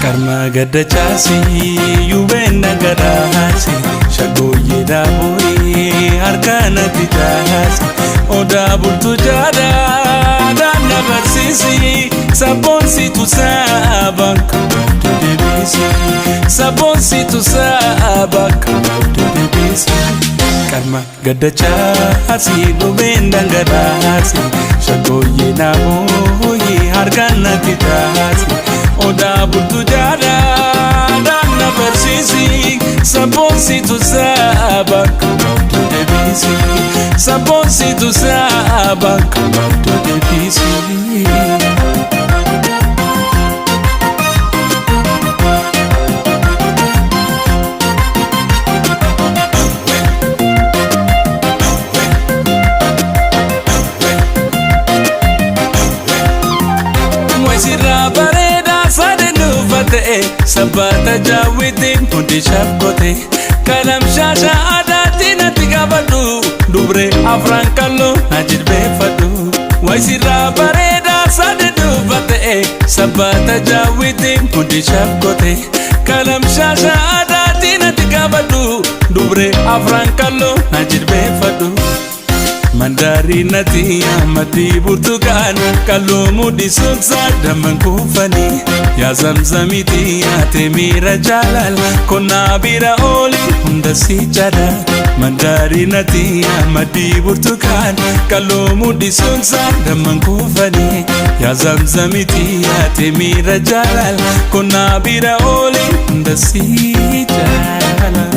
Karma gadda chasi yubena gadasi shagoye daboye arkana titasi oda bultu jada dana barsisi sabonsi tu sabak to debisi sabonsi tu sabak to debisi Karma gadda chasi yubena gadasi shagoye daboye arkana titasi Oda bultu jada dana barsisi sabonsi tu sabak to debisi sabonsi tu sabak to debisi Sabata jawidin hundi shabkote kalam shasha adatina tigabadu dubre afran kallo najid befadu waisira bareda sadedu bate sabata jawidin hundi shabkote kalam shasha adatina tigabadu dubre afran kallo najid befadu Mandari nati amati burtukan Kalumu di sulsa daman kufani Ya zamzamiti ate mira jalal Kona bira oli hunda si jada Mandari nati amati burtukan Kalumu di sulsa daman kufani Ya zamzamiti ate mira jalal Kona bira oli hunda si jala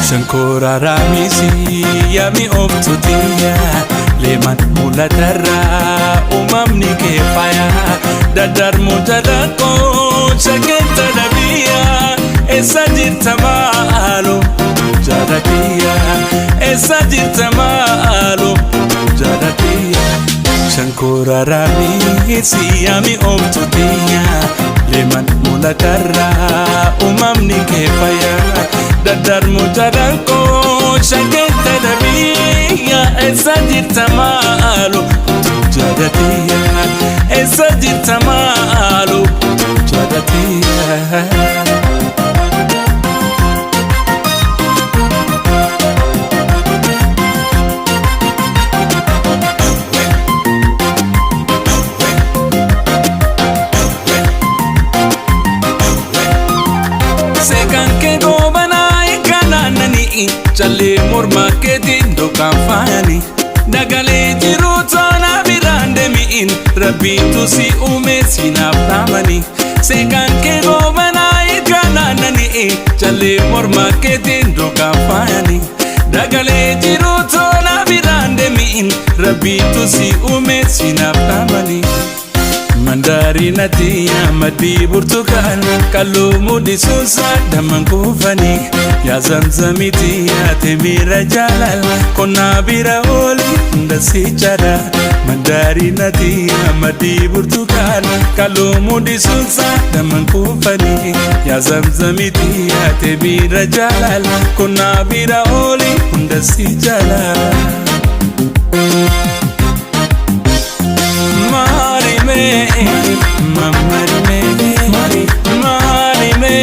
Shankora ramisi yami optutia leman mulatarra umamni kefaya dadar mutadako shakenta nabia esajir tamalo jadakia esajir tamalo jadakia Shankora ramisi yami optutia leman mulatarra umamni kefaya Dadar mutadanko shakenta nabiya esajir tamalo jadatia esajir tamalo jadatia Challe morma ketin dokan fani Dagale jiru tona birande miin Rabbi tusi ume sinap namani Sekan ke gobana ikana nani Challe morma ketin dokan fani Dagale jiru tona birande miin Rabbi tusi ume sinap namani Mandari nati amati burtukan Kalumu di sulsa daman kufani Ya zamzamiti ate mira jalal Kona bira oli hunda si jada Mandari nati amati burtukan Kalumu di sulsa daman kufani Ya zamzamiti ate mira jalal Kona bira oli hunda si jada Mari me, mari me, mari me, mari me,